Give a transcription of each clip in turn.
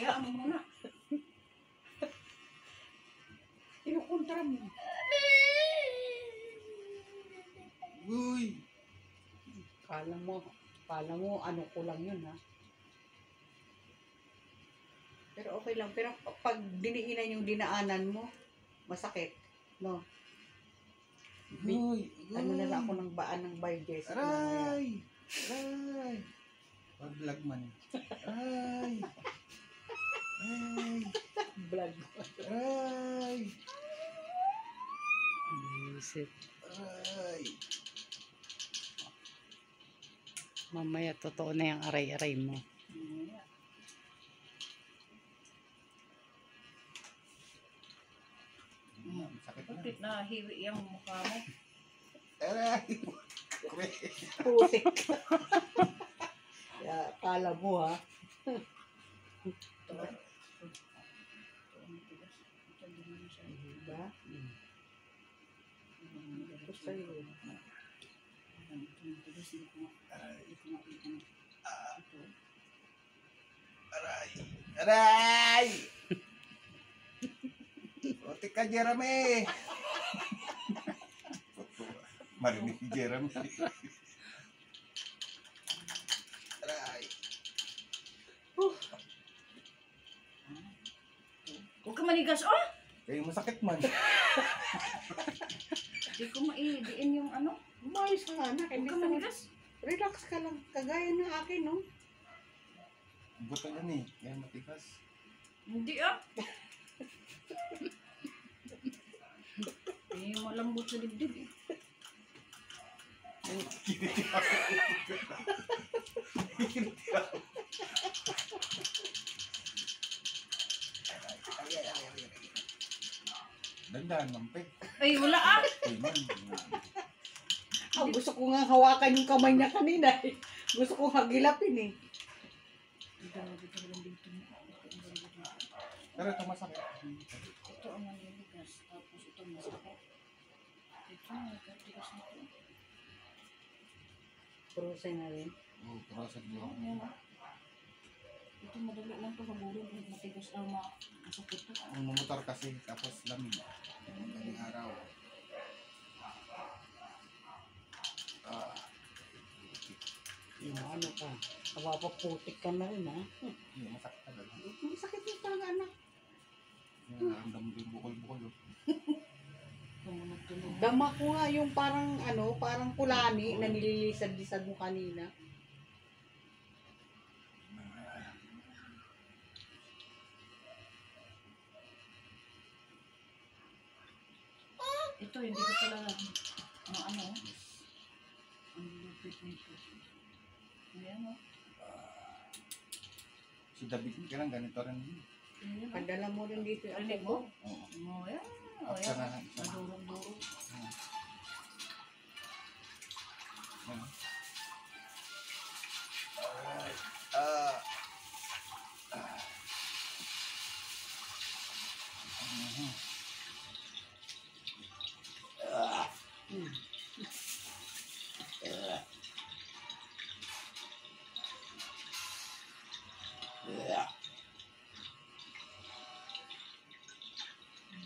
Kaya mo muna. Kinukontra mo. Uy! Kala mo, ano ko lang yun, ha? Pero okay lang. Pero pag diniinan yung dinaanan mo, masakit, no? Uy! Ano na lang ako ng baan ng Baydes. Aray! Aray! Pag-vlog man. Aray! Aray! Vlog. Aray! Isip. Aray! Mamaya, totoo na yung aray-aray mo. Sakit na. Bakit na hiwi yung mukha mo? Aray! Putik. Kala mo, ha? Diba? Ito sa'yo. Aray! Aray! Otik ka, Jeremy! Marinig si Jeremy. Aray! Huwag ka manigas, oh! Kayo masakit man. Hindi ko maidiin yung ano. Umayos ka nga, anak. Huwag ka manigas. Relax ka lang. Kagaya ng akin, no? Buto yan eh. Kaya matikas. Hindi ah. Eh, malambot sa dibdib eh. Dandan, mampik. Ay, wala ah. Ay man. Gusto ko nga hawakan yung kamay niya kanina, eh. Gusto ko hagilapin, eh. Pero ito masakit. Ito ang maniligas. Tapos ito masakit. Ito, nagkatigas na ito. Prusin na rin. Oo, process mo. Yan ah. Ito madali lang ito sa bulog. Matigas na masakit ito. Ang mamotor kasi, tapos lamig. Ang araw. Yung ano ka, napapaputik ka na rin, ha? Yung masakit talaga. Masakit yung talaga, anak. Yung naramdam din bukol-bukol. Tumunog-tunog. Dama ko nga yung parang, ano, parang kulani na nililisad-lisad mo kanina. Ito, hindi ko talaga ano. Ang lupit nito. Ayan o. Si David, kailan ganito rin. Ayan o. Padala mo rin dito yung Rinig ako. mo? Oo. Oh, ayan. After na isa. Madurog-durog. Ano? Ah.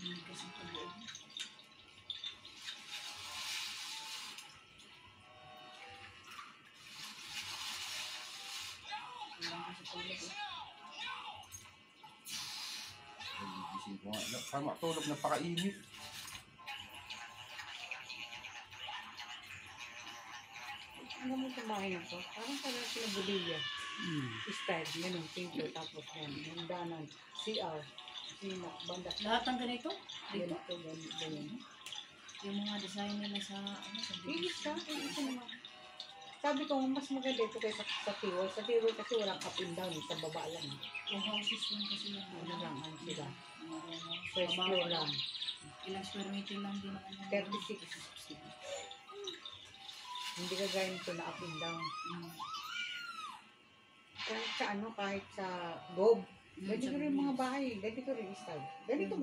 Kasi ito loob. Walang kasi tulog eh. Gising ko nga. Parang matulog, napakainit. Ano mo kumain ako? Parang pala sila Bolivia. Style, ganun, pinto, tapos yan, handanan, CR, sinak, banda. Lahat ng ganito? Dito? Ganito, ganyan. Yung mga design nila sa ano sa Isa naman. Sabi ko, mas maganda ito kaysa sa Tirol. Sa Tirol kasi walang up and down, sa baba lang. Yung houses lang kasi yung Ano lang, ano sila. First First floor lang. Ilang square meter lang din naman. 36. Hindi ka gaya nito na up and down. Kahit sa ano, kahit sa Gob. Ganito rin yung mga bahay. Ganito rin style. Ganito.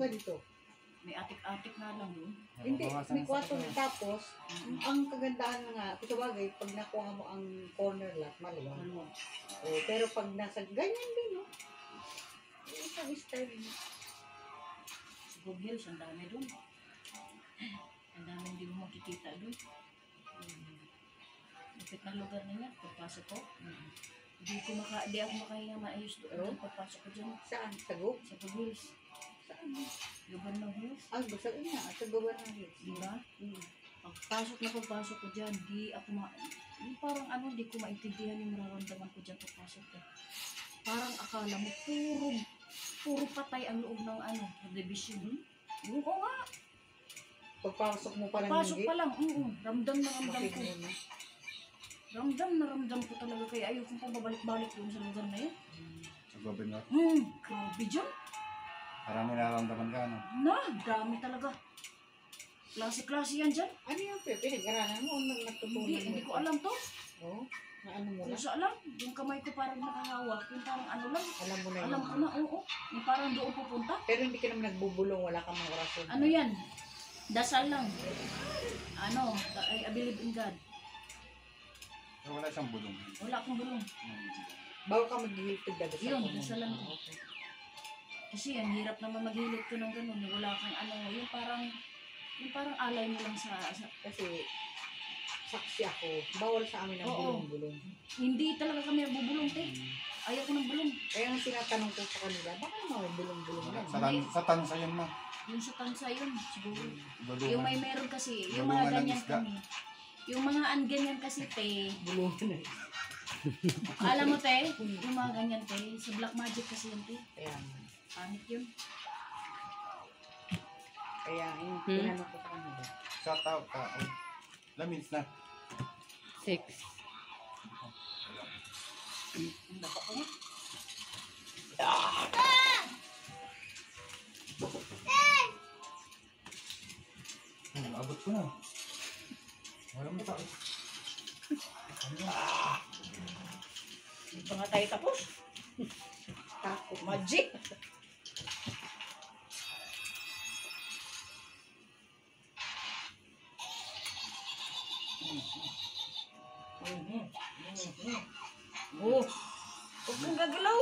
May atik-atik na lang yun. Hindi, may kwarto na tapos, ang kagandahan na nga, ito bagay, pag nakuha mo ang corner lot, maluwag. Ano? Pero pag nasa, ganyan din, no? style niya. Sa Good Hills, ang dami doon. Ang dami hindi mo makikita doon. Lapit na lugar niya, pagpasok ko. Di ako makahinga maayos doon. Pagpasok ko dyan. Saan? Tago? Sa Good Hills. Saan? Governor Hills. Ah, basta nga. Sa Governor Hills. Diba? Pagpasok ko dyan, yung parang di ko maintindihan yung mararamdaman ko dyan pagpasok ko. Parang akala mo, puro patay ang loob ng division. Oo nga. Pagpasok mo pa lang Pasok pa lang, ramdam na ramdam ko. Ramdam na ramdam ko talaga, kaya ayaw kong pabalik-balik doon sa lugar na yun. Sa governor. Grabe dyan. Parang may nararamdaman ka, ano? Dami talaga. Klase-klase yan dyan. Ano yung pinag-aralan mo? Ano natutunan mo? Hindi ko alam to. Oo? Na ano mo Kung na? sa alam, yung kamay ko parang nakahawak, yung parang lang. Alam mo na yun. Alam ko na, oo. Yung parang doon pupunta. Pero hindi ka naman nagbubulong, wala kang mga rason. Ano yan? Dasal lang. I believe in God. Pero wala siyang bulong. Wala akong bulong. Bago ka maghihilpig dadasal Yun, ko muna. dasalan ko. Okay. Kasi ang hirap naman maghilip ko ng ganun. Wala kang yung parang alay mo lang sa Kasi saksi ako, bawal sa amin ang Oo. bulong-bulong. hindi talaga kami nagbubulong, te. Ayaw ko ng bulong. Kaya ang tinatanong ko sa kanila, baka naman may bulong-bulong yan. Sa tansa yun, ma. Yung sa tansa yun, siguro. Bulungan. Yung may meron kasi, yung Bulungan mga ng ganyan isda. kami. Yung mga ganyan kasi, te. Bulungan na. Alam mo, te, yung mga ganyan, te. Sa black magic kasi yun, te. Kaya, Pangit yun. yung tinanong ko sa kanila. Shout out ka. Lamins na. 6. Ang dapa ko niya. Abot ko na. Wala mo takot. Hindi pa nga tayo tapos. Takot. Magic! Oh, huwag kang gagalaw.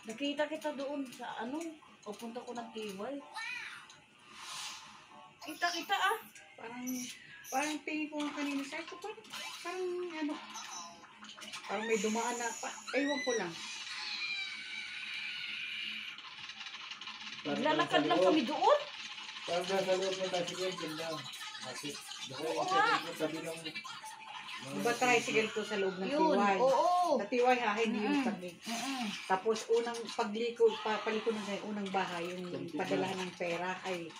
Nakita kita doon sa pupunta ko ng Tiwal. Kita ah. Parang tingin ko nga kanina sa ko, parang may dumaan na, ewan ko lang. Naglalakad lang kami doon. Parang nasa loob ng tricycle, yun lang. Kasi, Oo nga. sabi ng... Diba tricycle to sa loob ng Yun, tiway? oo. Sa tiway ha, hindi yung Mm-mm. saglit. Mm-mm. Tapos unang paliko na sa unang bahay, yung padala ng pera ay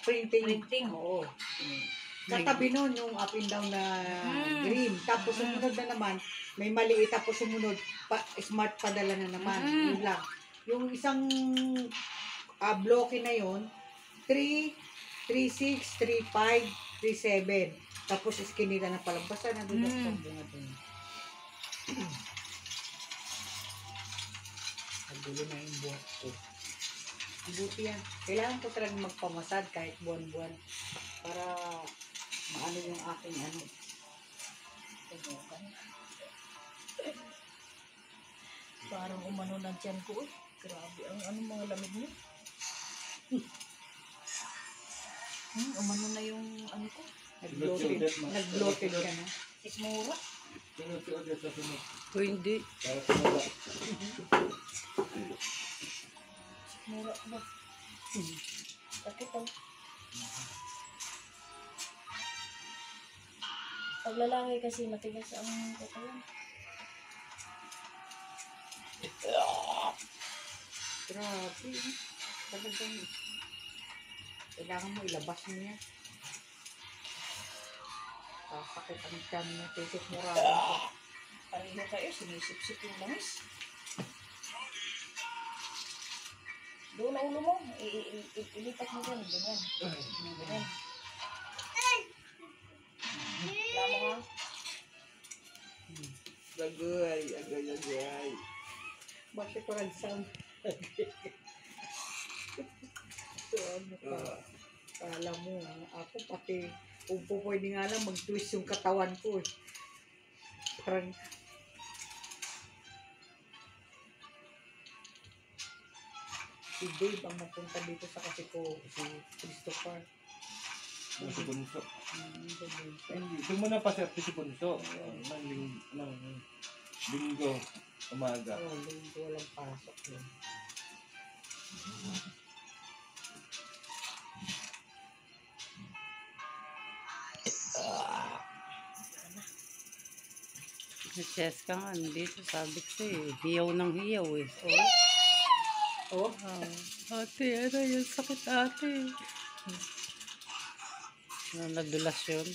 printing. Oo. Katabi nun yung up and down na green. Tapos sumunod na naman, may maliit. Tapos sumunod, smart padala na naman. Yun lang. Yung isang bloke na yun, 3, 3, 6, 3, 5, 3, 7. Tapos iskinita na palang. Basta nandun sa bunga dun. Nagulo na yung buhat ko. Buti yan. Kailangan ko talagang magpamasad kahit buwan-buwan para maano yung aking Parang umano na dyan ko. Grabe, ang mga lamig mo. Umano na yung ko. Nag-bloated ka na. Ismura. Sunod-sunod sa sunod. O hindi. Para tumaba. Ismura ba? Sakit oh. Pag lalaki kasi matigas ang katawan. Grabe. Talagang kailangan mo ilabas mo yan. Sasakit ang tiyan mo. Tisip mo rin. Pareho kayo, sinisip-sip yung langis. Doon na ulo mo, ilipat mo dyan, ganyan. Ganyan. Wala mo ha? Agay, agay, agay. Bakit ko sound? So, ano ka? Kala mo, ako pati, kung po pwede nga lang mag-twist yung katawan ko eh. Parang, si Dave ang mapunta dito sa kasi ko, si Christopher. Si Bunso. Ganun. Hindi, doon mo na paserte si Bunso. Ng linggo, umaga. Oh, linggo walang pasok yun. Si Cheska nga, dito sabi ko eh. Hiyaw ng hiyaw eh. Oh, Ate, ano yung sakit ate? Nadulas yun.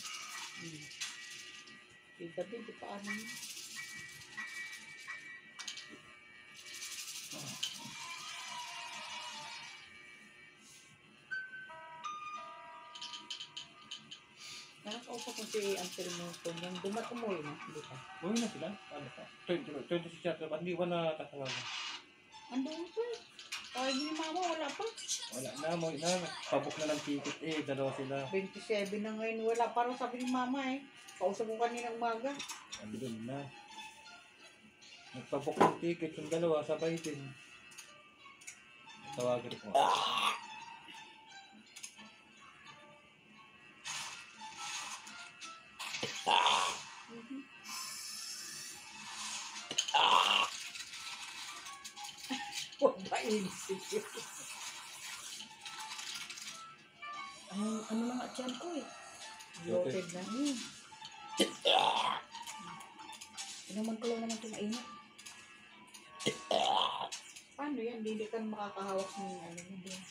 si David, di pa ano yun? Nakakausap mo si Uncle Milton, yung umuwi na, hindi pa. Uwi na sila. Ano pa? 26 yata. Ba't hindi ko na tatawagan? Andun pa eh. Kaya ni Mama, wala pa. Wala na, mo na. Pabok na ng ticket eh. Dalawa sila. 27 na ngayon, wala. Parang sabi ni Mama eh. Kausap mo kanina umaga. Andun na. Nagpabok ng ticket yung dalawa. Sabay din. Tawagan ko. Huwag ba insig? Ano na nga dyan ko eh. Bloated na. Inuman ko lang naman ito mainit. Paano yan? Hindi ka makakahawak ng ano mo din.